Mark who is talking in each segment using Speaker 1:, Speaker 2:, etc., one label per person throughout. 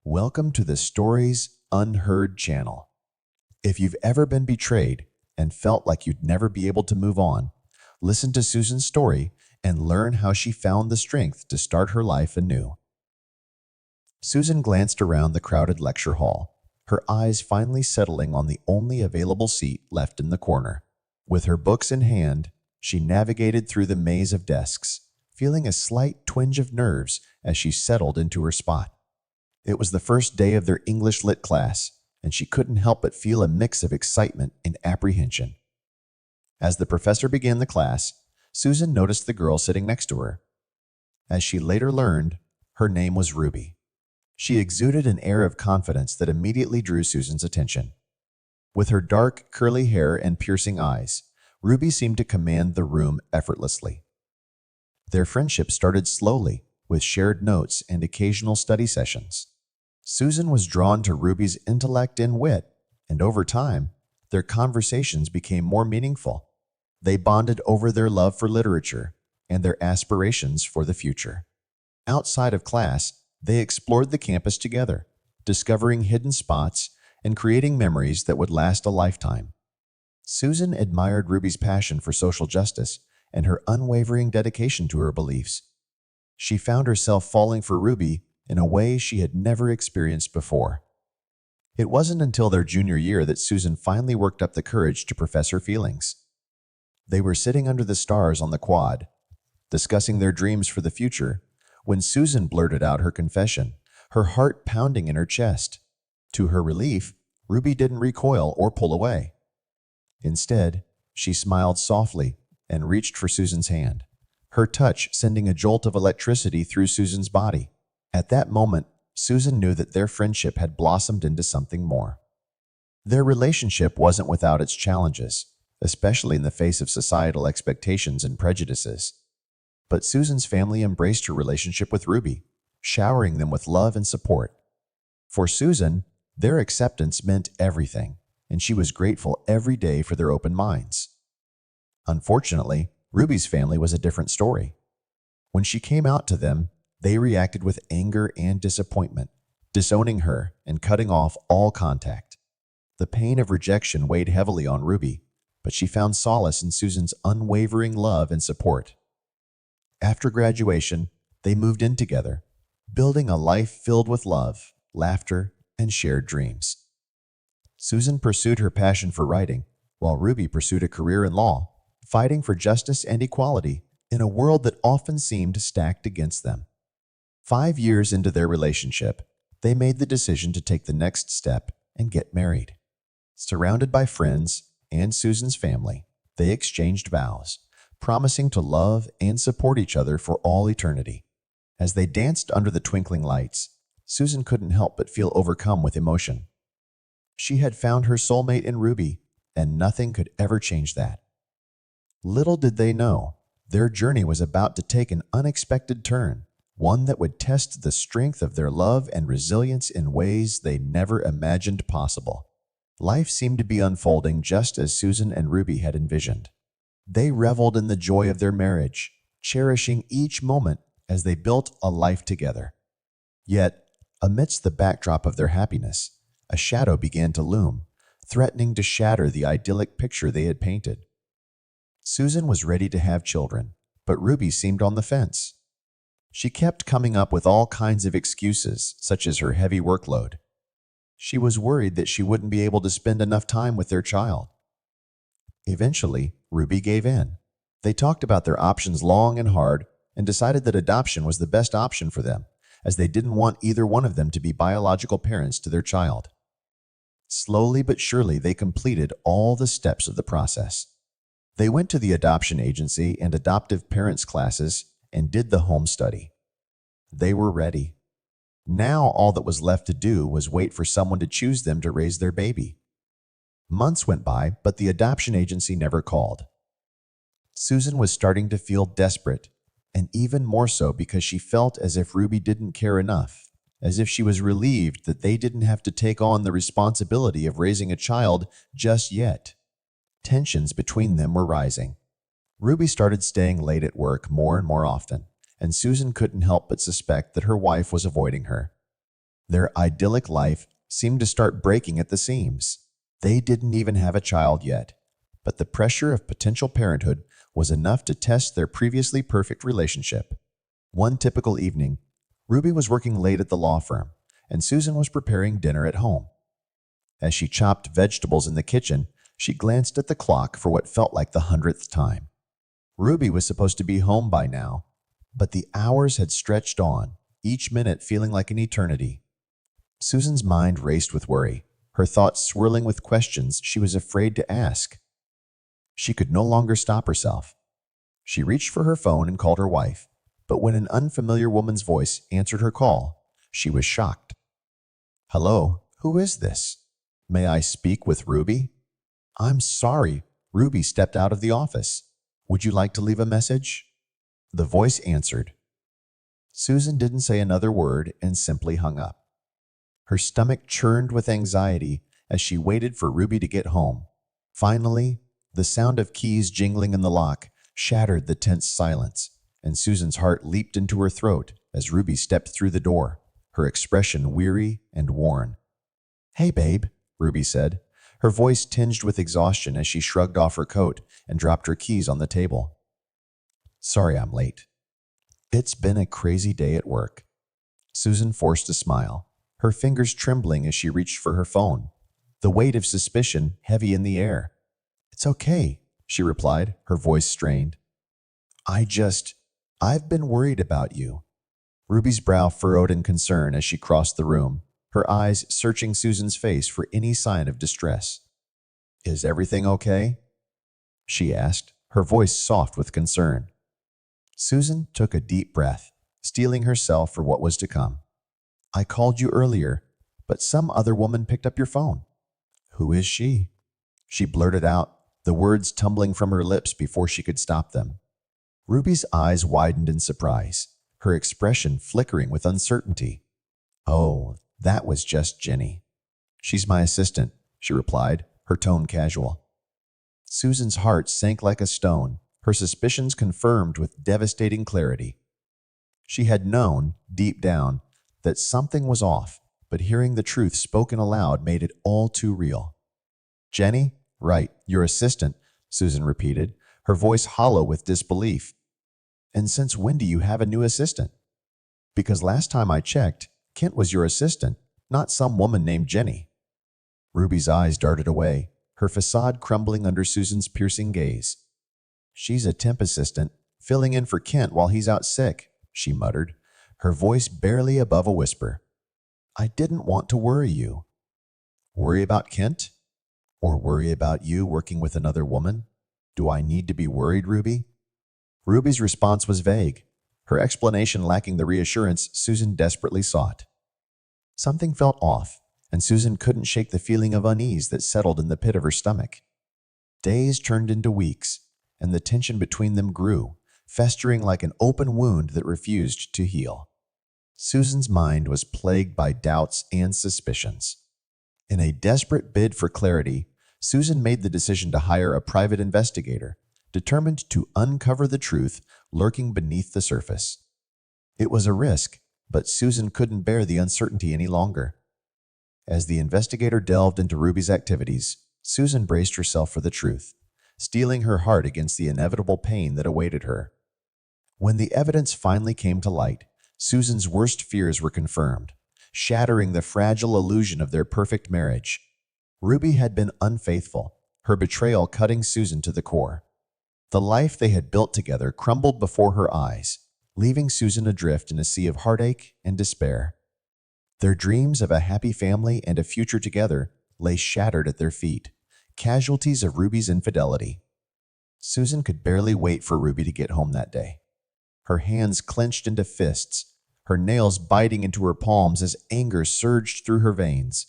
Speaker 1: Welcome to the Stories Unheard channel. If you've ever been betrayed and felt like you'd never be able to move on, listen to Susan's story and learn how she found the strength to start her life anew. Susan glanced around the crowded lecture hall, her eyes finally settling on the only available seat left in the corner. With her books in hand, she navigated through the maze of desks, feeling a slight twinge of nerves as she settled into her spot. It was the first day of their English Lit class, and she couldn't help but feel a mix of excitement and apprehension. As the professor began the class, Susan noticed the girl sitting next to her. As she later learned, her name was Ruby. She exuded an air of confidence that immediately drew Susan's attention. With her dark, curly hair and piercing eyes, Ruby seemed to command the room effortlessly. Their friendship started slowly, with shared notes and occasional study sessions. Susan was drawn to Ruby's intellect and wit, and over time, their conversations became more meaningful. They bonded over their love for literature and their aspirations for the future. Outside of class, they explored the campus together, discovering hidden spots and creating memories that would last a lifetime. Susan admired Ruby's passion for social justice and her unwavering dedication to her beliefs. She found herself falling for Ruby in a way she had never experienced before. It wasn't until their junior year that Susan finally worked up the courage to profess her feelings. They were sitting under the stars on the quad, discussing their dreams for the future, when Susan blurted out her confession, her heart pounding in her chest. To her relief, Ruby didn't recoil or pull away. Instead, she smiled softly and reached for Susan's hand, her touch sending a jolt of electricity through Susan's body. At that moment, Susan knew that their friendship had blossomed into something more. Their relationship wasn't without its challenges, especially in the face of societal expectations and prejudices. But Susan's family embraced her relationship with Ruby, showering them with love and support. For Susan, their acceptance meant everything, and she was grateful every day for their open minds. Unfortunately, Ruby's family was a different story. When she came out to them, they reacted with anger and disappointment, disowning her and cutting off all contact. The pain of rejection weighed heavily on Ruby, but she found solace in Susan's unwavering love and support. After graduation, they moved in together, building a life filled with love, laughter, and shared dreams. Susan pursued her passion for writing, while Ruby pursued a career in law, fighting for justice and equality in a world that often seemed stacked against them. 5 years into their relationship, they made the decision to take the next step and get married. Surrounded by friends and Susan's family, they exchanged vows, promising to love and support each other for all eternity. As they danced under the twinkling lights, Susan couldn't help but feel overcome with emotion. She had found her soulmate in Ruby, and nothing could ever change that. Little did they know, their journey was about to take an unexpected turn, one that would test the strength of their love and resilience in ways they never imagined possible. Life seemed to be unfolding just as Susan and Ruby had envisioned. They reveled in the joy of their marriage, cherishing each moment as they built a life together. Yet, amidst the backdrop of their happiness, a shadow began to loom, threatening to shatter the idyllic picture they had painted. Susan was ready to have children, but Ruby seemed on the fence. She kept coming up with all kinds of excuses, such as her heavy workload. She was worried that she wouldn't be able to spend enough time with their child. Eventually, Ruby gave in. They talked about their options long and hard and decided that adoption was the best option for them, as they didn't want either one of them to be biological parents to their child. Slowly but surely, they completed all the steps of the process. They went to the adoption agency and adoptive parents classes and did the home study. They were ready. Now all that was left to do was wait for someone to choose them to raise their baby. Months went by, but the adoption agency never called. Susan was starting to feel desperate, and even more so because she felt as if Ruby didn't care enough, as if she was relieved that they didn't have to take on the responsibility of raising a child just yet. Tensions between them were rising. Ruby started staying late at work more and more often, and Susan couldn't help but suspect that her wife was avoiding her. Their idyllic life seemed to start breaking at the seams. They didn't even have a child yet, but the pressure of potential parenthood was enough to test their previously perfect relationship. One typical evening, Ruby was working late at the law firm, and Susan was preparing dinner at home. As she chopped vegetables in the kitchen, she glanced at the clock for what felt like the 100th time. Ruby was supposed to be home by now, but the hours had stretched on, each minute feeling like an eternity. Susan's mind raced with worry, her thoughts swirling with questions she was afraid to ask. She could no longer stop herself. She reached for her phone and called her wife, but when an unfamiliar woman's voice answered her call, she was shocked. "Hello, who is this? May I speak with Ruby?" "I'm sorry." Ruby stepped out of the office. "Would you like to leave a message?" The voice answered. Susan didn't say another word and simply hung up. Her stomach churned with anxiety as she waited for Ruby to get home. Finally, the sound of keys jingling in the lock shattered the tense silence, and Susan's heart leaped into her throat as Ruby stepped through the door, her expression weary and worn. "Hey, babe," Ruby said, her voice tinged with exhaustion as she shrugged off her coat and dropped her keys on the table. "Sorry I'm late. It's been a crazy day at work." Susan forced a smile, her fingers trembling as she reached for her phone, the weight of suspicion heavy in the air. "It's okay," she replied, her voice strained. I've been worried about you." Ruby's brow furrowed in concern as she crossed the room, her eyes searching Susan's face for any sign of distress. "Is everything okay?" she asked, her voice soft with concern. Susan took a deep breath, steeling herself for what was to come. "I called you earlier, but some other woman picked up your phone." "Who is she?" she blurted out, the words tumbling from her lips before she could stop them. Ruby's eyes widened in surprise, her expression flickering with uncertainty. "Oh, that was just Jenny. She's my assistant," she replied, her tone casual. Susan's heart sank like a stone, her suspicions confirmed with devastating clarity. She had known, deep down, that something was off, but hearing the truth spoken aloud made it all too real. "Jenny? Right, your assistant," Susan repeated, her voice hollow with disbelief. "And since when do you have a new assistant?" "Because last time I checked, Kent was your assistant, not some woman named Jenny." Ruby's eyes darted away, her facade crumbling under Susan's piercing gaze. "She's a temp assistant, filling in for Kent while he's out sick," she muttered, her voice barely above a whisper. "I didn't want to worry you." "Worry about Kent? Or worry about you working with another woman? Do I need to be worried, Ruby?" Ruby's response was vague, her explanation lacking the reassurance Susan desperately sought. Something felt off, and Susan couldn't shake the feeling of unease that settled in the pit of her stomach. Days turned into weeks, and the tension between them grew, festering like an open wound that refused to heal. Susan's mind was plagued by doubts and suspicions. In a desperate bid for clarity, Susan made the decision to hire a private investigator, determined to uncover the truth lurking beneath the surface. It was a risk, but Susan couldn't bear the uncertainty any longer. As the investigator delved into Ruby's activities, Susan braced herself for the truth, steeling her heart against the inevitable pain that awaited her. When the evidence finally came to light, Susan's worst fears were confirmed, shattering the fragile illusion of their perfect marriage. Ruby had been unfaithful, her betrayal cutting Susan to the core. The life they had built together crumbled before her eyes, leaving Susan adrift in a sea of heartache and despair. Their dreams of a happy family and a future together lay shattered at their feet, casualties of Ruby's infidelity. Susan could barely wait for Ruby to get home that day. Her hands clenched into fists, her nails biting into her palms as anger surged through her veins.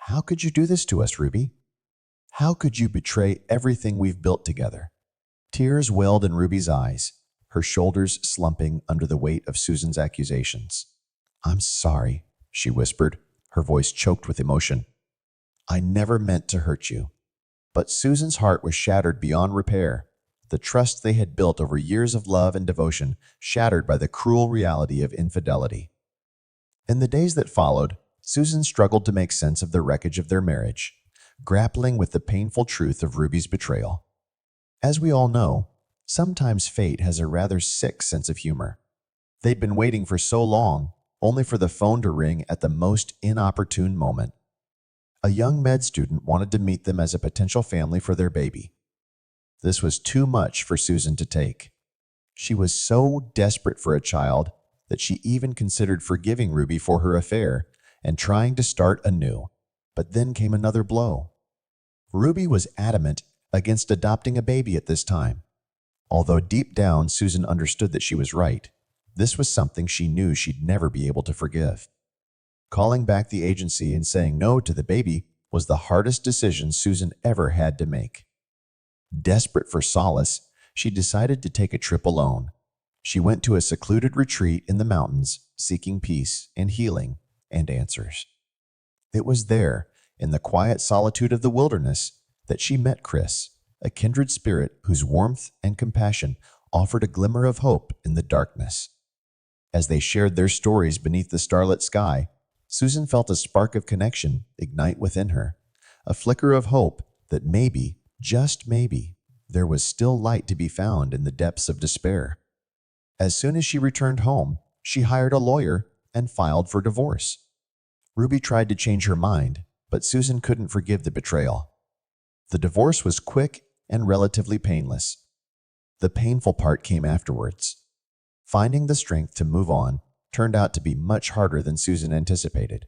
Speaker 1: "How could you do this to us, Ruby? How could you betray everything we've built together?" Tears welled in Ruby's eyes, her shoulders slumping under the weight of Susan's accusations. "I'm sorry," she whispered, her voice choked with emotion. "I never meant to hurt you." But Susan's heart was shattered beyond repair, the trust they had built over years of love and devotion shattered by the cruel reality of infidelity. In the days that followed, Susan struggled to make sense of the wreckage of their marriage, grappling with the painful truth of Ruby's betrayal. As we all know, sometimes fate has a rather sick sense of humor. They'd been waiting for so long, only for the phone to ring at the most inopportune moment. A young med student wanted to meet them as a potential family for their baby. This was too much for Susan to take. She was so desperate for a child that she even considered forgiving Ruby for her affair and trying to start anew. But then came another blow. Ruby was adamant against adopting a baby at this time. Although deep down Susan understood that she was right, this was something she knew she'd never be able to forgive. Calling back the agency and saying no to the baby was the hardest decision Susan ever had to make. Desperate for solace, she decided to take a trip alone. She went to a secluded retreat in the mountains, seeking peace and healing and answers. It was there, in the quiet solitude of the wilderness, that she met Chris, a kindred spirit whose warmth and compassion offered a glimmer of hope in the darkness. As they shared their stories beneath the starlit sky, Susan felt a spark of connection ignite within her, a flicker of hope that maybe, just maybe, there was still light to be found in the depths of despair. As soon as she returned home, she hired a lawyer and filed for divorce. Ruby tried to change her mind, but Susan couldn't forgive the betrayal. The divorce was quick and relatively painless. The painful part came afterwards. Finding the strength to move on turned out to be much harder than Susan anticipated.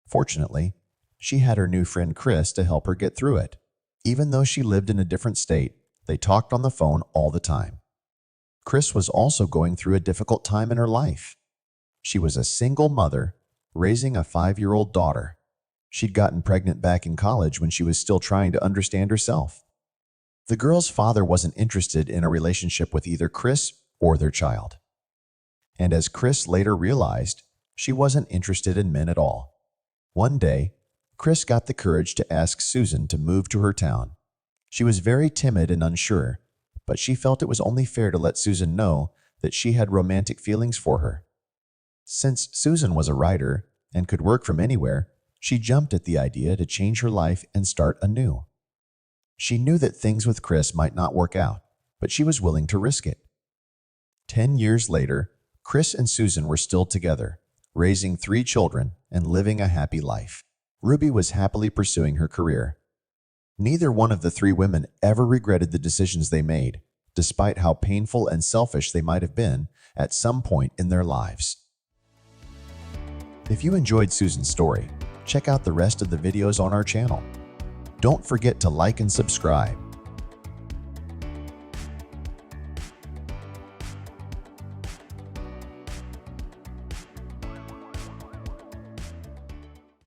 Speaker 1: Fortunately, she had her new friend Chris to help her get through it. Even though she lived in a different state, they talked on the phone all the time. Chris was also going through a difficult time in her life. She was a single mother, raising a 5-year-old daughter. She'd gotten pregnant back in college when she was still trying to understand herself. The girl's father wasn't interested in a relationship with either Chris or their child. And as Chris later realized, she wasn't interested in men at all. One day, Chris got the courage to ask Susan to move to her town. She was very timid and unsure, but she felt it was only fair to let Susan know that she had romantic feelings for her. Since Susan was a writer and could work from anywhere, she jumped at the idea to change her life and start anew. She knew that things with Chris might not work out, but she was willing to risk it. 10 years later, Chris and Susan were still together, raising 3 children and living a happy life. Ruby was happily pursuing her career. Neither one of the 3 women ever regretted the decisions they made, despite how painful and selfish they might have been at some point in their lives. If you enjoyed Susan's story, check out the rest of the videos on our channel. Don't forget to like and subscribe.